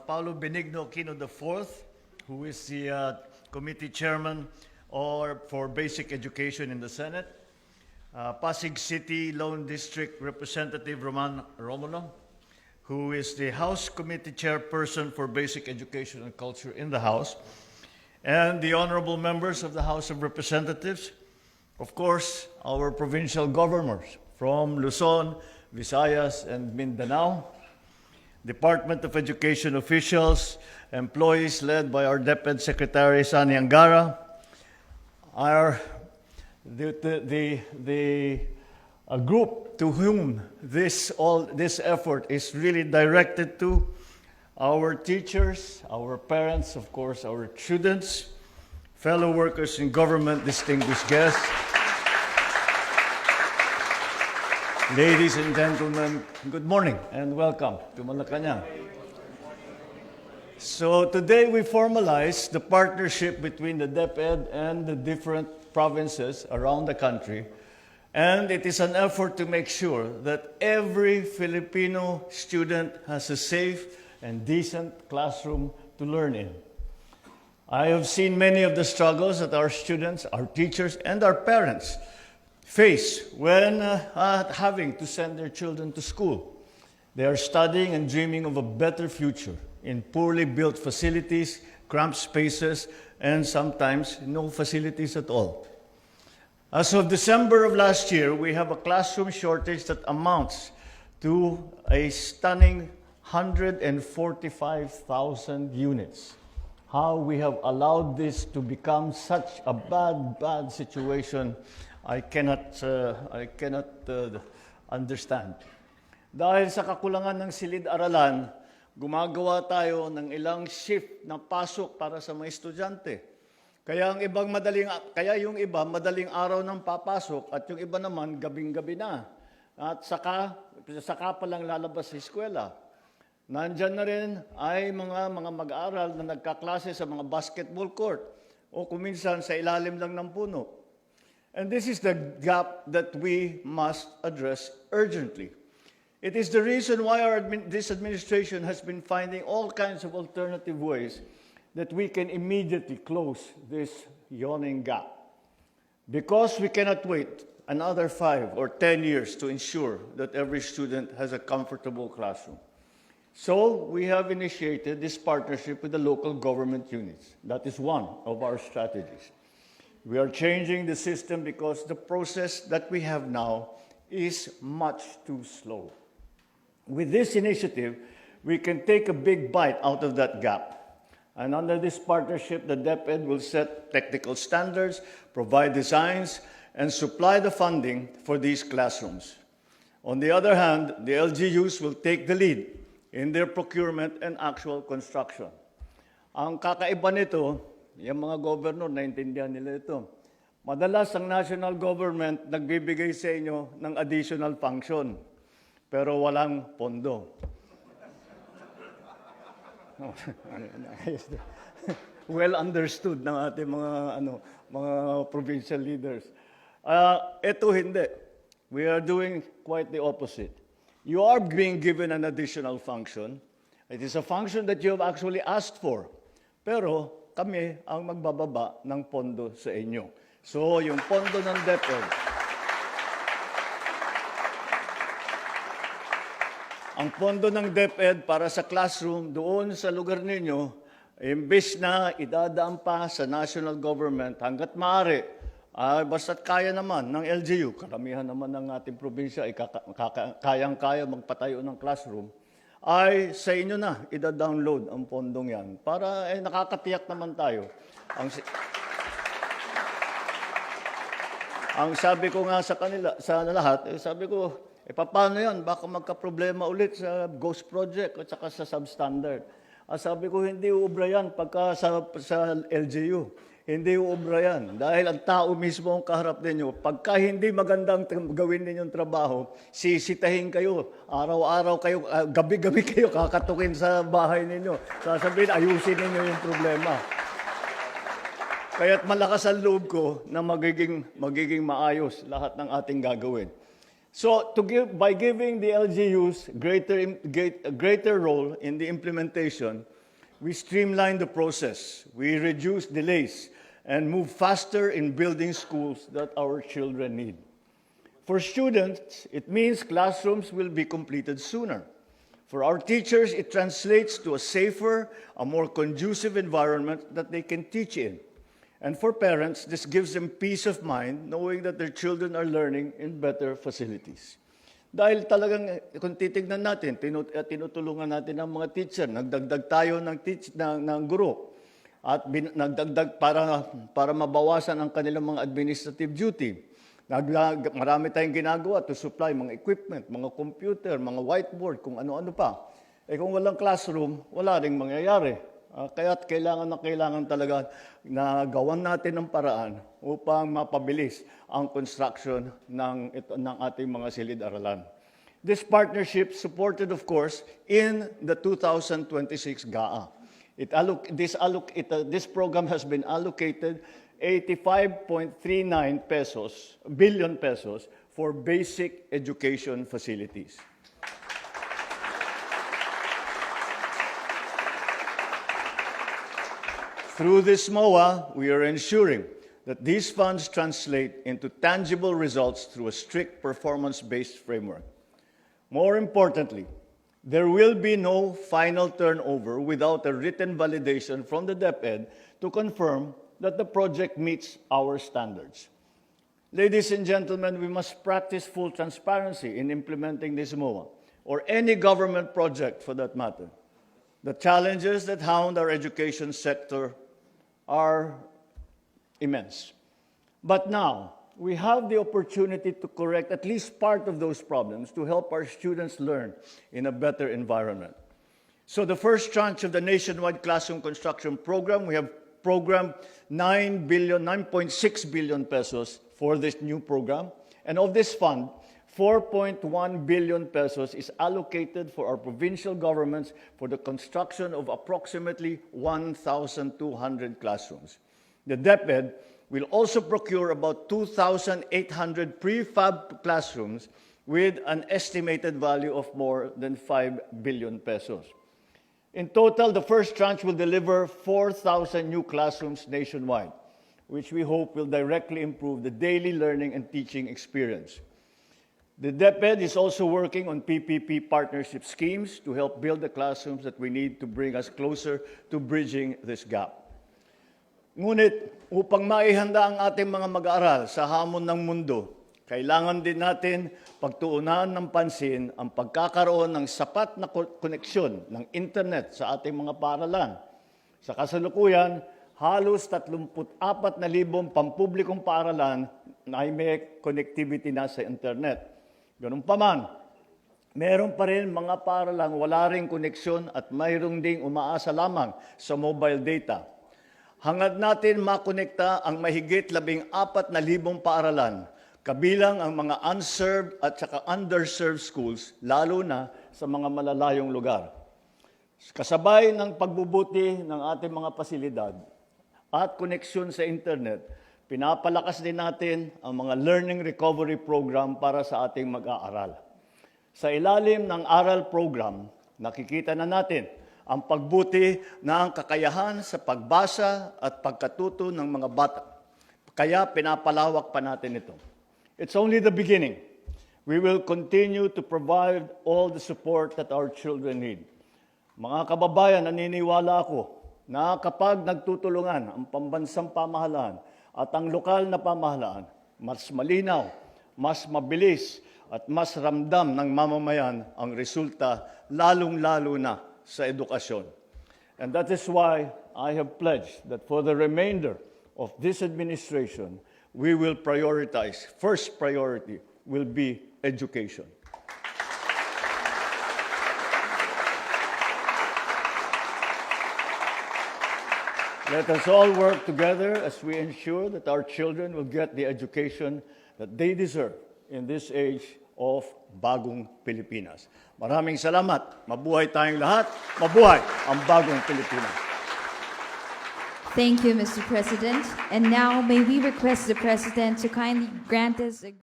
Paulo Benigno Aquino IV, who is the committee chairman for basic education in the Senate. Pasig City Lone District Representative Roman Romulo, who is the House Committee Chairperson for Basic Education and Culture in the House, and the honorable members of the House of Representatives, of course, our provincial governors from Luzon, Visayas, and Mindanao, Department of Education officials, employees led by our DepEd Secretary Sani Angara, a group to whom this effort is really directed to, our teachers, our parents, of course, our students, fellow workers in government, distinguished guests, ladies and gentlemen, good morning and welcome to Malacanang. So today we formalize the partnership between the DepEd and the different provinces around the country, and it is an effort to make sure that every Filipino student has a safe and decent classroom to learn in. I have seen many of the struggles that our students, our teachers, and our parents face when having to send their children to school. They are studying and dreaming of a better future in poorly built facilities, cramped spaces, and sometimes no facilities at all. As of December of last year, we have a classroom shortage that amounts to a stunning 145,000 units. How we have allowed this to become such a bad situation, I cannot understand. Dahil sa kakulangan ng silid-aralan, gumagawa tayo ng ilang shift na pasok para sa mga estudyante. Kaya yung iba madaling araw nang papasok at yung iba naman gabing-gabi na. At saka pa lang lalabas sa eskwela. Nandyan na rin ay mga mag-aaral na nagkaklase sa mga basketball court o kuminsan sa ilalim lang ng puno. And this is the gap that we must address urgently. It is the reason why this administration has been finding all kinds of alternative ways that we can immediately close this yawning gap. Because we cannot wait another 5 or 10 years to ensure that every student has a comfortable classroom. So we have initiated this partnership with the local government units. That is one of our strategies. We are changing the system because the process that we have now is much too slow. With this initiative, we can take a big bite out of that gap. And under this partnership, the DepEd will set technical standards, provide designs, and supply the funding for these classrooms. On the other hand, the LGUs will take the lead in their procurement and actual construction. Ang kakaiba nito, yung mga governor, naintindihan nila ito. Madalas ang national government nagbibigay sa inyo ng additional function, pero walang pondo. Well understood ng ating mga provincial leaders. Ito hindi. We are doing quite the opposite. You are being given an additional function. It is a function that you have actually asked for. Pero kami ang magbababa ng pondo sa inyo. So, yung pondo ng DepEd, ang pondo ng DepEd para sa classroom doon sa lugar ninyo, imbes na idadaan pa sa national government hanggat maaari, basta't kaya naman ng LGU, karamihan naman ng ating probinsya ay kayang-kaya magpatayo ng classroom, ay sa inyo na ida-download ang pondong yan para nakakatiyak naman tayo. Ang sabi ko nga sa kanila, sa lahat, sabi ko, paano yan? Baka magka-problema ulit sa ghost project at saka sa substandard. Sabi ko, hindi uubra yan pagka sa LGU. Hindi uubra yan. Dahil ang tao mismo ang kaharap ninyo. Pagka hindi magandang gawin ninyong trabaho, sisitahin kayo. Araw-araw kayo, gabi-gabi kayo kakatukin sa bahay ninyo. Sasabihin, ayusin ninyo yung problema. Kaya't malakas ang loob ko na magiging maayos lahat ng ating gagawin. So by giving the LGUs a greater role in the implementation, we streamline the process, we reduce delays, and move faster in building schools that our children need. For students, it means classrooms will be completed sooner. For our teachers, it translates to a safer, a more conducive environment that they can teach in. And for parents, this gives them peace of mind knowing that their children are learning in better facilities. Dahil talagang, kung titignan natin, tinutulungan natin ang mga teacher, nagdagdag tayo ng guro, at nagdagdag para mabawasan ang kanilang mga administrative duty. Marami tayong ginagawa to supply mga equipment, mga computer, mga whiteboard, kung ano-ano pa. Kung walang classroom, wala ring mangyayari. Kaya't kailangan talaga na gawan natin ng paraan upang mapabilis ang construction ng ating mga silid-aralan. This partnership supported, of course, in the 2026 GAA. This program has been allocated 85.39 billion pesos for basic education facilities. Through this MOA, we are ensuring that these funds translate into tangible results through a strict performance-based framework. More importantly, there will be no final turnover without a written validation from the DepEd to confirm that the project meets our standards. Ladies and gentlemen, we must practice full transparency in implementing this MOA, or any government project for that matter. The challenges that hound our education sector are immense. But now, we have the opportunity to correct at least part of those problems to help our students learn in a better environment. So the first tranche of the nationwide classroom construction program, we have programmed 9.6 billion pesos for this new program. And of this fund, 4.1 billion pesos is allocated for our provincial governments for the construction of approximately 1,200 classrooms. The DepEd will also procure about 2,800 prefab classrooms with an estimated value of more than 5 billion pesos. In total, the first tranche will deliver 4,000 new classrooms nationwide, which we hope will directly improve the daily learning and teaching experience. The DepEd is also working on PPP partnership schemes to help build the classrooms that we need to bring us closer to bridging this gap. Ngunit, upang maihanda ang ating mga mag-aaral sa hamon ng mundo, kailangan din natin pagtuunan ng pansin ang pagkakaroon ng sapat na koneksyon ng internet sa ating mga paaralan. Sa kasalukuyan, halos 34,000 pampublikong paaralan na may connectivity na sa internet. Ganun pa man, meron pa rin mga paaralang wala ring koneksyon at mayroong ding umaasa lamang sa mobile data. Hangad natin makonekta ang mahigit 14,000 paaralan, kabilang ang mga unserved at saka underserved schools, lalo na sa mga malalayong lugar. Kasabay ng pagbubuti ng ating mga pasilidad at koneksyon sa internet, pinapalakas din natin ang mga learning recovery program para sa ating mag-aaral. Sa ilalim ng ARAL program, nakikita na natin ang pagbuti ng kakayahan sa pagbasa at pagkatuto ng mga bata. Kaya pinapalawak pa natin ito. It's only the beginning. We will continue to provide all the support that our children need. Mga kababayan, naniniwala ako na kapag nagtutulungan ang pambansang pamahalaan at ang lokal na pamahalaan, mas malinaw, mas mabilis, at mas ramdam ng mamamayan ang resulta, lalong-lalo na sa edukasyon. And that is why I have pledged that for the remainder of this administration, we will prioritize, first priority will be education. Let us all work together as we ensure that our children will get the education that they deserve in this age of bagong Pilipinas. Maraming salamat. Mabuhay tayong lahat. Mabuhay ang bagong Pilipinas. Thank you, Mr. President. And now may we request the President to kindly grant us a